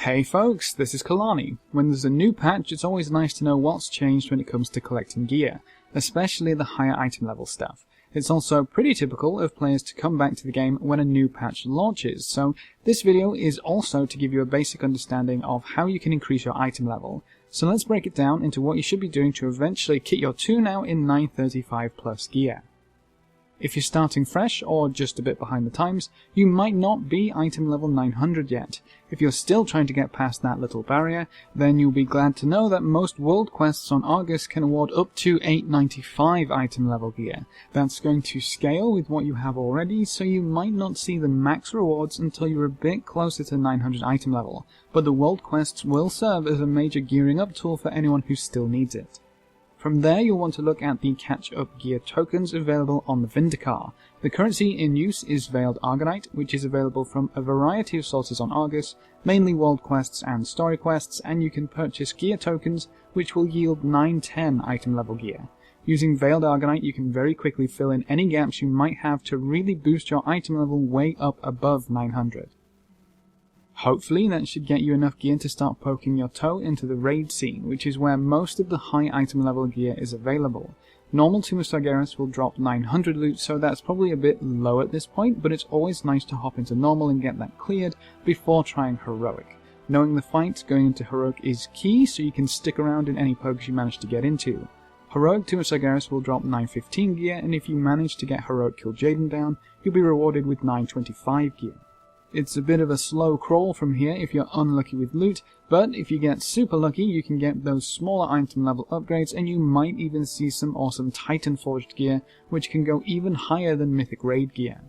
Hey folks, this is Kelani. When there's a new patch, it's always nice to know what's changed when it comes to collecting gear, especially the higher item level stuff. It's also pretty typical of players to come back to the game when a new patch launches, so this video is also to give you a basic understanding of how you can increase your item level. So let's break it down into what you should be doing to eventually kit your tune out in 935 plus gear. If you're starting fresh, or just a bit behind the times, you might not be item level 900 yet. If you're still trying to get past that little barrier, then you'll be glad to know that most world quests on Argus can award up to 895 item level gear. That's going to scale with what you have already, so you might not see the max rewards until you're a bit closer to 900 item level, but the world quests will serve as a major gearing up tool for anyone who still needs it. From there, you'll want to look at the catch-up gear tokens available on the Vindicar. The currency in use is Veiled Argonite, which is available from a variety of sources on Argus, mainly world quests and story quests, and you can purchase gear tokens, which will yield 910 item level gear. Using Veiled Argonite, you can very quickly fill in any gaps you might have to really boost your item level way up above 900. Hopefully that should get you enough gear to start poking your toe into the raid scene, which is where most of the high item level gear is available. Normal Tomb of Sargeras will drop 900 loot, so that's probably a bit low at this point, but it's always nice to hop into normal and get that cleared before trying heroic. Knowing the fight going into heroic is key, so you can stick around in any pokes you manage to get into. Heroic Tomb of Sargeras will drop 915 gear, and if you manage to get heroic Kill Jaden down, you'll be rewarded with 925 gear. It's a bit of a slow crawl from here if you're unlucky with loot, but if you get super lucky you can get those smaller item level upgrades, and you might even see some awesome Titan Forged gear which can go even higher than Mythic Raid gear.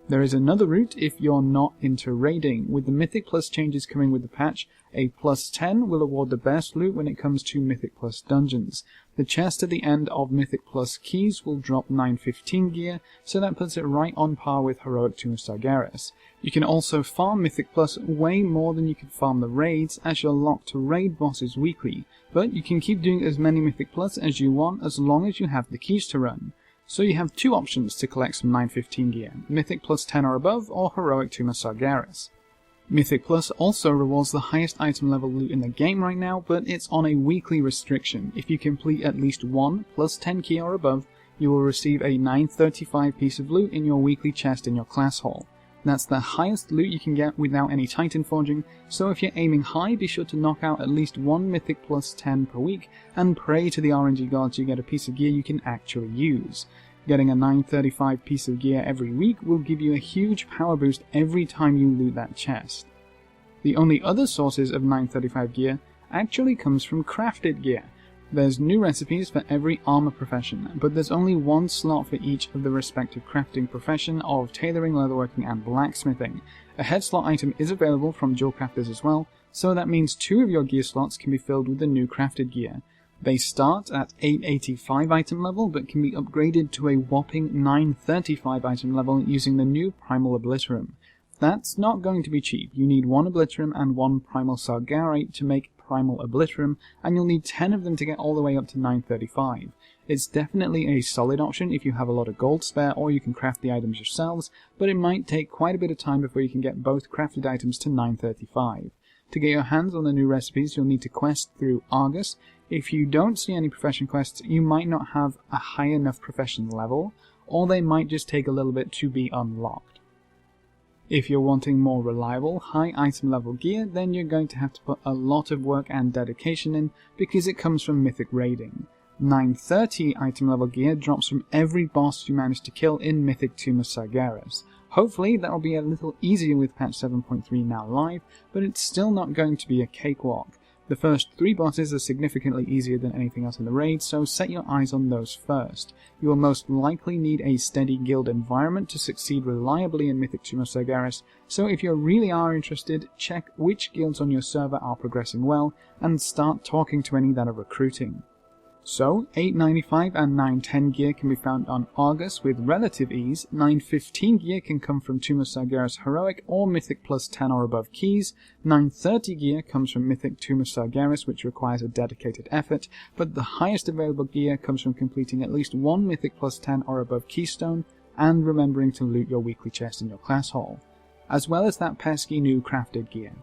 There is another route if you're not into raiding. With the Mythic Plus changes coming with the patch, a plus 10 will award the best loot when it comes to Mythic Plus dungeons. The chest at the end of Mythic Plus keys will drop 915 gear, so that puts it right on par with Heroic Tomb of Sargeras. You can also farm Mythic Plus way more than you can farm the raids, as you're locked to raid bosses weekly, but you can keep doing as many Mythic Plus as you want as long as you have the keys to run. So you have two options to collect some 915 gear, Mythic Plus 10 or above, or Heroic Tomb of Sargeras. Mythic Plus also rewards the highest item level loot in the game right now, but it's on a weekly restriction. If you complete at least one plus 10 key or above, you will receive a 935 piece of loot in your weekly chest in your class hall. That's the highest loot you can get without any Titan forging, so if you're aiming high, be sure to knock out at least one Mythic Plus 10 per week, and pray to the RNG gods you get a piece of gear you can actually use. Getting a 935 piece of gear every week will give you a huge power boost every time you loot that chest. The only other sources of 935 gear actually comes from crafted gear. There's new recipes for every armor profession, but there's only one slot for each of the respective crafting profession of tailoring, leatherworking, and blacksmithing. A head slot item is available from jewel crafters as well, so that means 2 of your gear slots can be filled with the new crafted gear. They start at 885 item level, but can be upgraded to a whopping 935 item level using the new Primal Obliterum. That's not going to be cheap. You need 1 Obliterum and 1 Primal Sargarite to make Primal Obliterum, and you'll need 10 of them to get all the way up to 935. It's definitely a solid option if you have a lot of gold spare, or you can craft the items yourselves, but it might take quite a bit of time before you can get both crafted items to 935. To get your hands on the new recipes, you'll need to quest through Argus. If you don't see any profession quests, you might not have a high enough profession level, or they might just take a little bit to be unlocked. If you're wanting more reliable, high item level gear, then you're going to have to put a lot of work and dedication in, because it comes from Mythic Raiding. 930 item level gear drops from every boss you manage to kill in Mythic Tomb of Sargeras. Hopefully that will be a little easier with patch 7.3 now live, but it's still not going to be a cakewalk. The first 3 bosses are significantly easier than anything else in the raid, so set your eyes on those first. You will most likely need a steady guild environment to succeed reliably in Mythic Tomb of Sargeras, so if you really are interested, check which guilds on your server are progressing well, and start talking to any that are recruiting. So, 895 and 910 gear can be found on Argus with relative ease, 915 gear can come from Tomb of Sargeras Heroic or Mythic Plus 10 or above keys, 930 gear comes from Mythic Tomb of Sargeras, which requires a dedicated effort, but the highest available gear comes from completing at least 1 Mythic Plus 10 or above keystone, and remembering to loot your weekly chest in your class hall, as well as that pesky new crafted gear.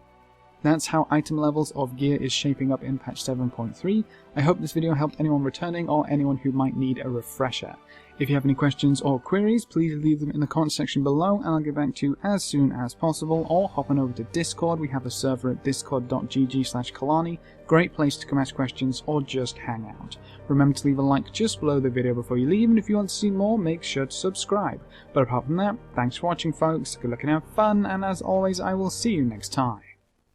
That's how item levels of gear is shaping up in patch 7.3. I hope this video helped anyone returning or anyone who might need a refresher. If you have any questions or queries, please leave them in the comment section below and I'll get back to you as soon as possible, or hop on over to Discord. We have a server at discord.gg/Kelani, great place to come ask questions or just hang out. Remember to leave a like just below the video before you leave, and if you want to see more, make sure to subscribe. But apart from that, thanks for watching folks, good luck and have fun, and as always I will see you next time.